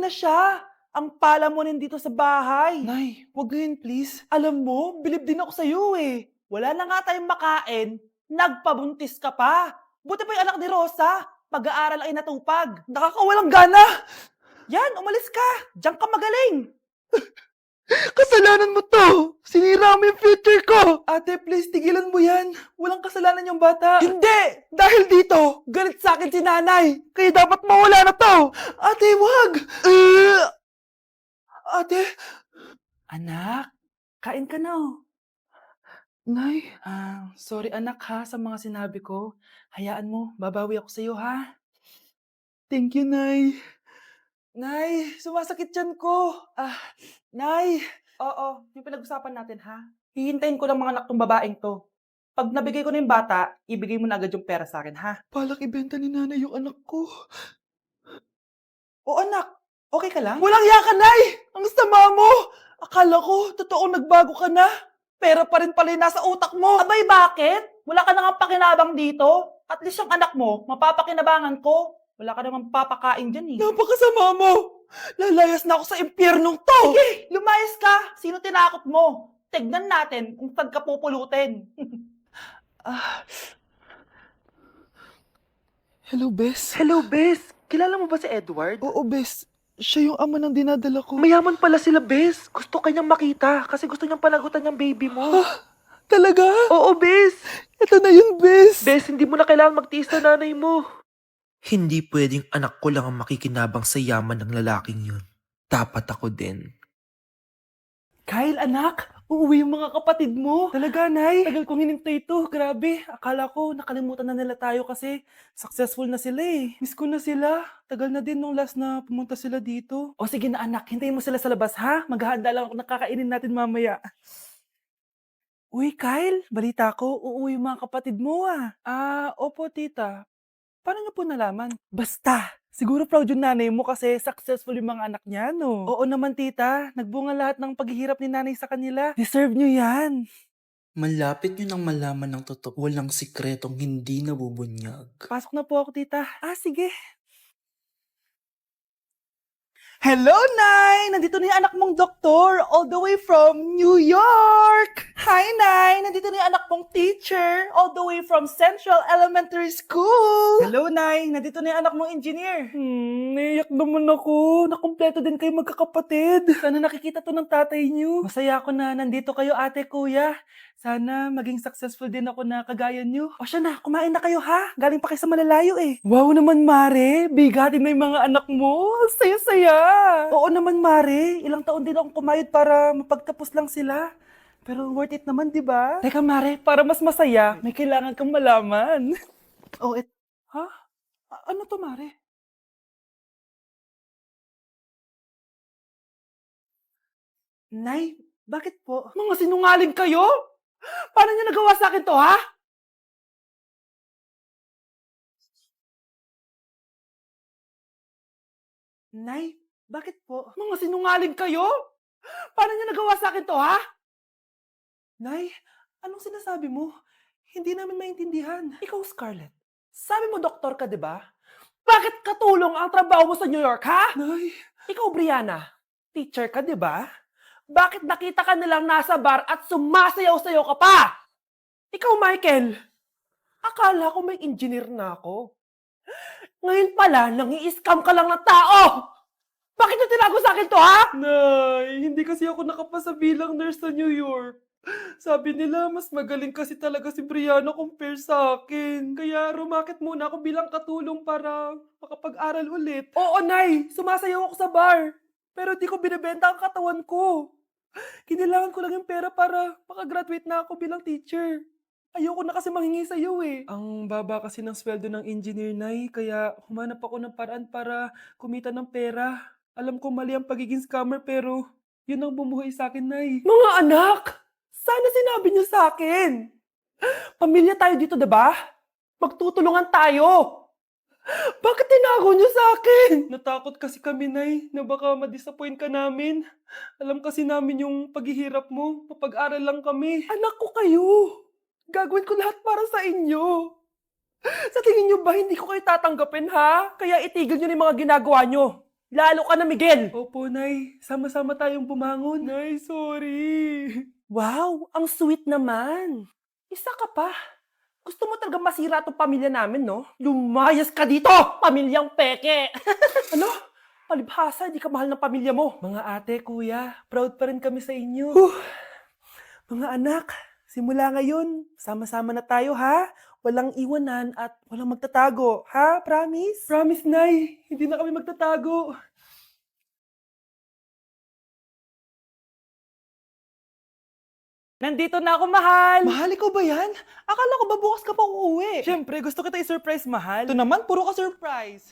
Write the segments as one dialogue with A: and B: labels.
A: na siya. Ang palamunin dito sa bahay.
B: Nay, wag ngayon please.
A: Alam mo, bilib din ako sa'yo eh. Wala na nga tayong makain, nagpabuntis ka pa. Buti pa yung anak ni Rosa, pag-aaral ay natupag.
B: Nakakawalang gana!
A: Yan, umalis ka. Diyan ka magaling.
B: Kasalanan mo to! Sinira mo yung future ko!
A: Ate, please, tigilan mo yan. Walang kasalanan yung bata.
B: Hindi! Dahil dito, galit sa akin si nanay! Kaya dapat mawala na to!
A: Ate, wag!
B: Ate!
A: Anak, kain ka na oh.
B: Nay,
A: Sorry anak ha sa mga sinabi ko. Hayaan mo, babawi ako sa'yo ha.
B: thank you, Nay.
A: Nay, sumasakit tiyan ko. Nay. Oo, yung pinag-usapan natin ha. Hihintayin ko ng mga anak tong babaeng to. Pag nabigay ko na yung bata, ibigay mo na agad yung pera sa akin ha.
B: Balak ibenta ni nanay yung anak ko.
A: O anak, okay ka lang?
B: Walang iya ka, Nay! Ang sama mo! Akala ko, totoong nagbago ka na. Pera pa rin pala yung nasa utak mo.
A: Abay, bakit? Wala ka nang pakinabang dito. At least yung anak mo, mapapakinabangan ko. Wala ka namang papakain dyan eh.
B: Napakasama mo! Lalayas na ako sa impyernong to!
A: Sige, lumayas ka. Sino tinakot mo? Tignan natin kung saan ka pupulutin.
B: Hello, Bes.
C: Hello, Bes! Kilala mo ba si Edward?
B: Oo, Bes. Siya yung ama ng dinadala ko.
C: Mayaman pala sila, Bes. Gusto kanyang makita kasi gusto niyang panagutan yung baby mo.
B: Talaga?
C: Oo, Bes!
B: Ito na yun, Bes.
C: Bes, hindi mo na kailangan magtiis na nanay mo.
D: Hindi pwedeng anak ko lang ang makikinabang sa yaman ng lalaking yun. Dapat ako din.
A: Kyle, anak, uuwi yung mga kapatid mo.
B: Talaga, Nay.
A: Tagal kong hinintay ito. Grabe. Akala ko nakalimutan na nila tayo kasi successful na sila eh.
B: Miss ko na sila. Tagal na din nung last na pumunta sila dito.
A: O sige na anak, hintayin mo sila sa labas ha. Maghahanda lang ako ng kakainin natin mamaya. Uy, Kyle, balita ko, uuwi yung mga kapatid mo ah.
B: Opo, tita.
A: Paano niyo po nalaman? Basta! Siguro proud yung nanay mo kasi successful yung mga anak niya, no?
B: Oo naman, tita. Nagbunga lahat ng paghihirap ni nanay sa kanila.
A: Deserve niyo yan.
D: Malapit nyo nang malaman ng totoo. Walang sikretong hindi nabubunyag.
A: Pasok na po ako, tita. Sige.
B: Hello, Nay! Nandito na yung anak mong doktor, all the way from New York!
A: Hi, Nay! Nandito na yung anak mong teacher, all the way from Central Elementary School!
B: Hello, Nay! Nandito na yung anak mong engineer.
A: Naiyak naman ako. Nakumpleto din kayo magkakapatid. Sana nakikita to ng tatay niyo.
B: Masaya ako na nandito kayo, ate, kuya. Sana maging successful din ako na kagaya niyo.
A: O siya na, kumain na kayo ha. Galing pa kayo sa malalayo eh.
B: Wow naman, Mare! Bigatin na yung mga anak mo. Saya-saya!
A: Oo naman, Mare. Ilang taon din akong kumayod para mapagtapos lang sila. Pero worth it naman, di ba?
B: Teka, Mare, para mas masaya, may kailangan kang malaman.
A: Oh, ha? Ano to, Mare? Nay, bakit po?
B: Mga sinungaling kayo? Paano niyo nagawa sa akin to, ha?
A: Nay, bakit po?
B: Mga sinungaling kayo? Paano niyo nagawa sa akin to, ha?
A: Nay, anong sinasabi mo? Hindi namin maintindihan.
B: Ikaw, Scarlett. Sabi mo doktor ka, di ba? Bakit katulong ang trabaho mo sa New York, ha?
A: Nay,
B: Ikaw, Brianna. Teacher ka, di ba? Bakit nakita ka nilang nasa bar at sumasayaw-sayaw ka pa? Ikaw, Michael. Akala ko may engineer na ako. Ngayon pala, nangi-scam ka lang ng tao! Bakit niyo tinago sa akin to, ha?
A: Nay, hindi kasi ako nakapasa bilang nurse sa New York. Sabi nila, mas magaling kasi talaga si Brianna compare sa akin. Kaya rumakit muna ako bilang katulong para makapag-aral ulit.
B: Oo, Nay. Sumasayaw ako sa bar. Pero di ko binibenta ang katawan ko.
A: Kinilangan ko lang yung pera para makagraduate na ako bilang teacher. Ayoko na kasi manghingi sa'yo eh. Ang baba kasi ng sweldo ng engineer, Nay, kaya humanap ako ng paraan para kumita ng pera. Alam ko mali ang pagiging scammer pero yun ang bumuhay sa akin, Nay.
B: Mga anak! Sana sinabi niyo sa akin. Pamilya tayo dito, diba? Magtutulungan tayo. Bakit tinago niyo sa akin?
A: Natakot kasi kami, Nay, na baka ma-disappoint ka namin. Alam kasi namin yung paghihirap mo. Mapag-aral lang kami.
B: Anak ko kayo. Gagawin ko lahat para sa inyo. Sa tingin niyo ba hindi ko kayo tatanggapin, ha? Kaya itigil niyo na yung mga ginagawa niyo. Lalo ka na, Miguel!
A: Opo, Nay. Sama-sama tayong bumangon. Nay, sorry.
B: Wow, ang sweet naman. Isa ka pa. Gusto mo talaga masira itong pamilya namin, no? Lumayas ka dito, pamilyang peke! Ano? Palibhasa, di ka mahal ng pamilya mo.
A: Mga ate, kuya, proud pa rin kami sa inyo. Mga anak, simula ngayon, sama-sama na tayo ha. Walang iwanan at walang magtatago, ha? Promise? Promise, Nay. Hindi na kami magtatago.
B: Nandito na ako, mahal!
A: Mahal, ikaw ba yan? Akala ko ba bukas ka pa uuwi? Siyempre, gusto kita i-surprise, mahal. Ito naman, puro ka surprise.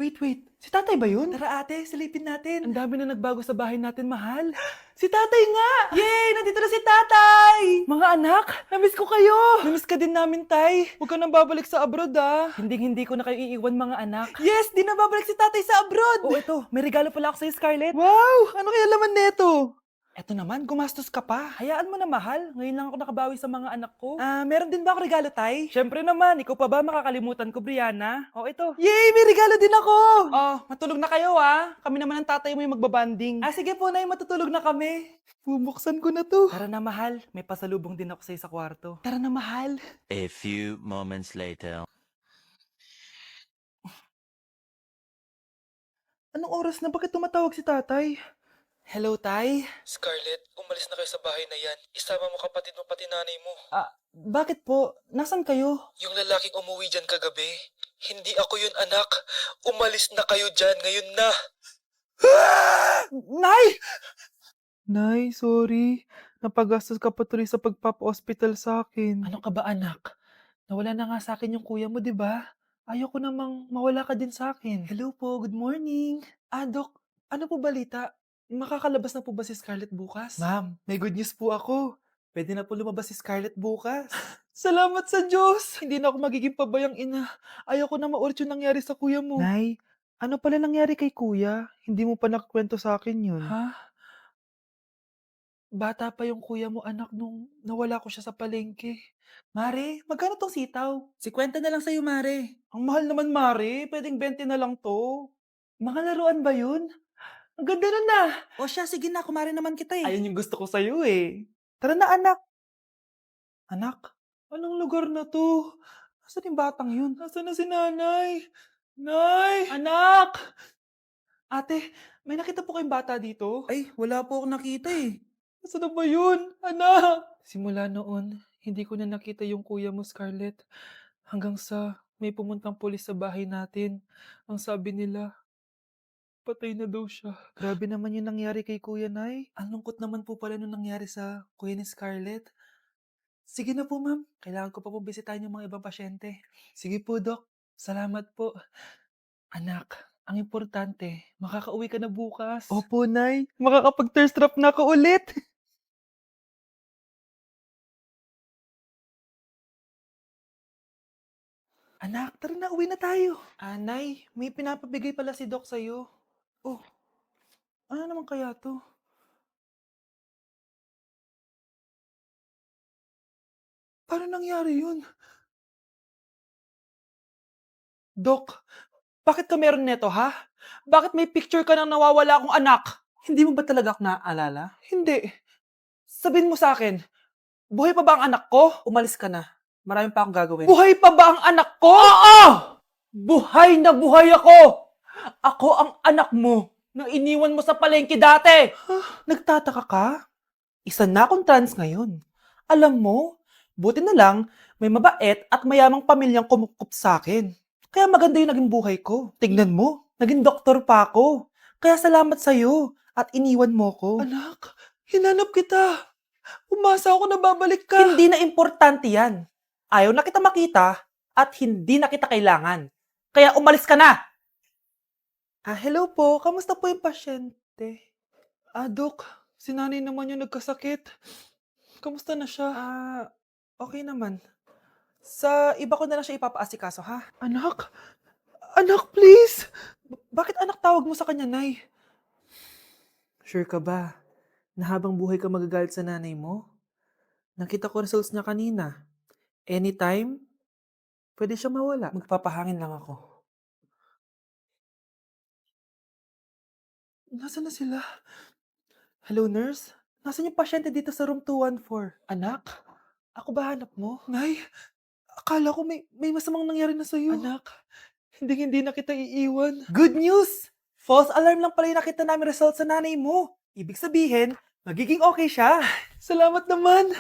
A: Wait. Si tatay ba yun? Tara ate, silipin natin. Ang dami na nagbago sa bahay natin, mahal. Si tatay nga! Yay! Nandito na si tatay! Mga anak, namiss ko kayo! Namiss ka din namin, tay. Huwag ka nang babalik sa abroad, ah. Hindi ko na kayo iiwan, mga anak. Yes! Di na babalik si tatay sa abroad! Oh, ito. May regalo pala ako sa'yo, Scarlett. Wow! Ano kaya laman neto? Eto naman, gumastos ka pa. Hayaan mo na, mahal. Ngayon lang ako nakabawi sa mga anak ko. Meron din ba ako regalo, tay? Siyempre naman, ikaw pa ba makakalimutan ko, Brianna? Oh, ito. Yay! May regalo din ako! Oh, matulog na kayo, ah. Kami naman ang tatay mo yung magbabanding. Sige po, Nay, matutulog na kami. Bubuksan ko na to. Tara na, mahal. May pasalubong din ako sa'yo sa kwarto. Tara na, mahal.
E: A few moments later.
A: Anong oras na? Bakit tumatawag si tatay? Hello, tay?
D: Scarlett, umalis na kayo sa bahay na yan. Isama mo kapatid mo pati nanay mo.
A: Bakit po? Nasaan kayo?
D: Yung lalaking umuwi dyan kagabi, hindi ako yun, anak. Umalis na kayo dyan ngayon na.
A: Nay! Nay, sorry. Napagastos ka pa tuloy sa pagpapa-hospital sa akin. Ano ka ba, anak? Nawala na nga sa akin yung kuya mo, di ba? Ayoko namang mawala ka din sa akin. Hello po, good morning. Dok, ano po balita? Makakalabas na po ba si Scarlett bukas? Ma'am, may good news po ako. Pwede na po lumabas si Scarlett bukas. Salamat sa Diyos! Hindi na ako magiging pabayang ina. Ayoko na maulit yung nangyari sa kuya mo. Nay, ano pala nangyari kay kuya? Hindi mo pa nakakwento sa akin yun. Ha? Bata pa yung kuya mo, anak, nung nawala ko siya sa palengke. Mare, magkano tong sitaw? 50 na lang sa'yo, Mare. Ang mahal naman, Mare. Pwedeng 20 na lang to. Mga laruan ba yun? Ang ganda nun na. O siya, sige na, kumare naman kita eh. Ayun yung gusto ko sa'yo eh. Tara na, anak. Anak? Anong lugar na to? Nasaan yung batang yun? Nasaan na si nanay? Nay! Anak! Ate, may nakita po kayong bata dito? Ay, wala po akong nakita eh. Nasaan na ba yun? Anak! Simula noon, hindi ko na nakita yung kuya mo, Scarlett. Hanggang sa may pumuntang pulis sa bahay natin. Ang sabi nila, patay na daw siya. Grabe naman yung nangyari kay Kuya Nay. Ang lungkot naman po pala nung nangyari sa kuya ni Scarlett. Sige na po, ma'am. Kailangan ko pa po bisitahin yung mga ibang pasyente. Sige po, Dok. Salamat po. Anak, ang importante, makakauwi ka na bukas. Opo, Nay. Makakapag-thirst trap na ako ulit. Anak, tara na, uwi na tayo. Nay, may pinapabigay pala si Doc sa'yo. Oh, ano naman kaya to? Paano nangyari yun? Doc, bakit ka meron neto, ha? Bakit may picture ka ng nawawala akong anak? Hindi mo ba talaga ako naaalala? Hindi. Sabihin mo sa akin, buhay pa ba ang anak ko? Umalis ka na. Marami pa akong gagawin. Buhay pa ba ang anak ko? Oo! Buhay na buhay ako! Ako ang anak mo na iniwan mo sa palengke dati! Nagtataka ka? Isa na akong trans ngayon. Alam mo, buti na lang may mabait at mayamang pamilyang kumukup sa akin. Kaya maganda yung naging buhay ko. Tignan mo, naging doktor pa ako. Kaya salamat sa'yo at iniwan mo ko. Anak, hinanap kita. Umasa ako na babalik ka. Hindi na importante yan. Ayaw na kita makita at hindi na kita kailangan. Kaya umalis ka na! Hello po. Kamusta po yung pasyente? Dok, si nanay naman yung nagkasakit. Kamusta na siya? Okay naman. Sa iba ko na lang siya ipapaasikaso, ha? Anak? Anak, please! Bakit anak tawag mo sa kanya, Nay? Sure ka ba na habang buhay ka magagalit sa nanay mo? Nakita ko results niya kanina. Anytime, pwede siya mawala. Magpapahangin lang ako. Nasaan na sila? Hello, nurse? Nasaan yung pasyente dito sa room 214? Anak? Ako ba hanap mo? Nay, akala ko may masamang nangyari na sa'yo. Anak, hindi na kita iiwan. Good news! False alarm lang pala yung nakita namin result sa nanay mo. Ibig sabihin, magiging okay siya. Salamat naman.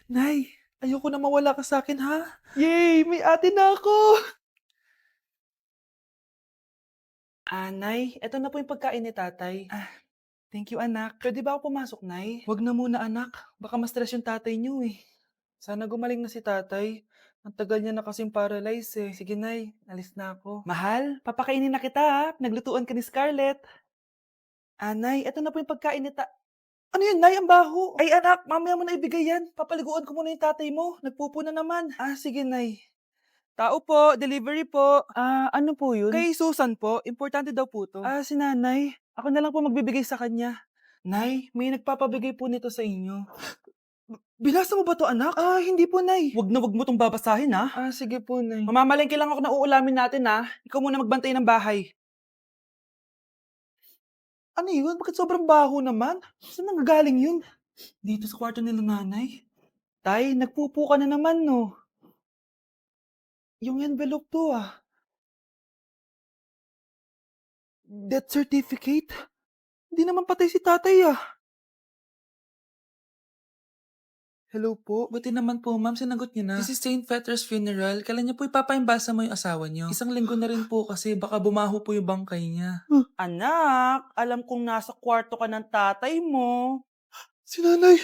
A: Nay, ayoko na mawala ka sa akin, ha? Yay! May ate na ako! Nay, eto na po yung pagkain ni tatay. Thank you, anak. Pwede ba ako pumasok, Nay? Wag na muna, anak. Baka ma-stress yung tatay niyo eh. Sana gumaling na si tatay. Ang tagal niya na kasing paralyzed eh. Sige, Nay. Alis na ako. Mahal, papakainin na kita ha. Naglutuan ka ni Scarlett. Nay, eto na po yung pagkain ni Ano yun, Nay? Ang baho. Ay, anak, mamaya mo na ibigay yan. Papaliguan ko muna yung tatay mo. Nagpupo na naman. Sige, Nay. Tao po, delivery po. Ano po yun? Kay Susan po, importante daw po to. Si nanay. Ako na lang po magbibigay sa kanya. Nay, may nagpapabigay po nito sa inyo. Binasa mo ba to, anak? Hindi po, Nay. Wag na wag mo tong babasahin, ha? Sige po, Nay. Mamamalengke lang ako na uulamin natin, ha? Ikaw muna magbantay ng bahay. Ano yun? Bakit sobrang baho naman? Saan nanggagaling yun? Dito sa kwarto nila nanay. Tay, nagpupo ka na naman, no? Yung envelope to, Death certificate? Hindi naman patay si tatay, Hello po. Buti naman po, ma'am. Sinagot niyo na. This is St. Peter's Funeral. Kailan niyo po ipapaimbasa mo yung asawa niyo? Isang linggo na rin po kasi baka bumaho po yung bangkay niya. Anak, alam kong nasa kwarto ka ng tatay mo. Si nanay.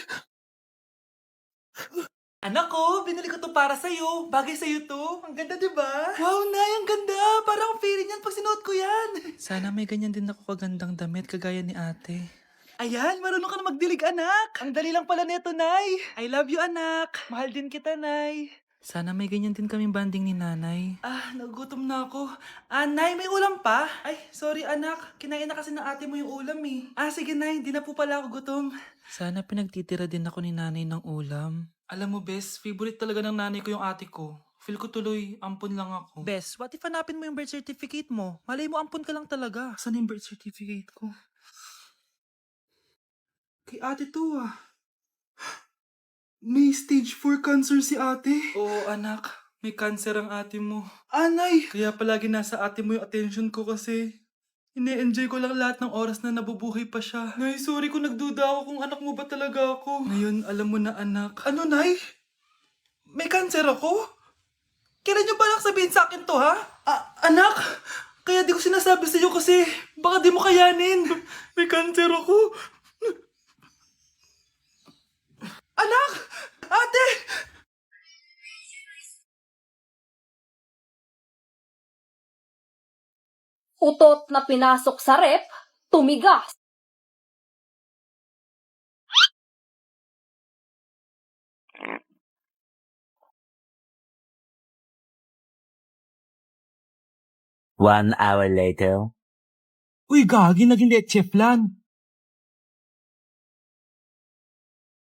A: Anak ko, binili ko to para sa'yo. Bagay sa'yo to. Ang ganda, di ba? Wow, Nay, ang ganda. Parang feeling yan pag sinuot ko yan. Sana may ganyan din ako kagandang damit kagaya ni ate. Ayan, marunong ka na magdilig, anak. Ang dali lang pala nito, Nay. I love you, anak. Mahal din kita, Nay. Sana may ganyan din kaming banding ni nanay. Nagugutom na ako. Nay, may ulam pa? Ay, sorry anak. Kinain na kasi ng ate mo yung ulam eh. Sige, Nay. Di na po pala ako gutom. Sana pinagtitira din ako ni nanay ng ulam. Alam mo, Bes, favorite talaga ng nanay ko yung ate ko. Feel ko tuloy, ampun lang ako. Bes, what if hanapin mo yung birth certificate mo? Malay mo, ampun ka lang talaga. Saan yung birth certificate ko? Kay ate to, May stage 4 cancer si ate. Oo, anak. May cancer ang ate mo. Nay! Kaya palagi nasa ate mo yung attention ko kasi ine-enjoy ko lang lahat ng oras na nabubuhay pa siya. Nay, sorry kung nagduda ako kung anak mo ba talaga ako. Ngayon, alam mo na, anak. Ano, Nay? May cancer ako? Kailan niyo balak sabihin sa akin to, ha? Anak! Kaya di ko sinasabi sa'yo kasi baka di mo kayanin. May cancer ako. Anak! Ate!
F: Utot na pinasok sa rep, tumigas.
E: One hour later.
A: Uy, gagi, naging leche flan.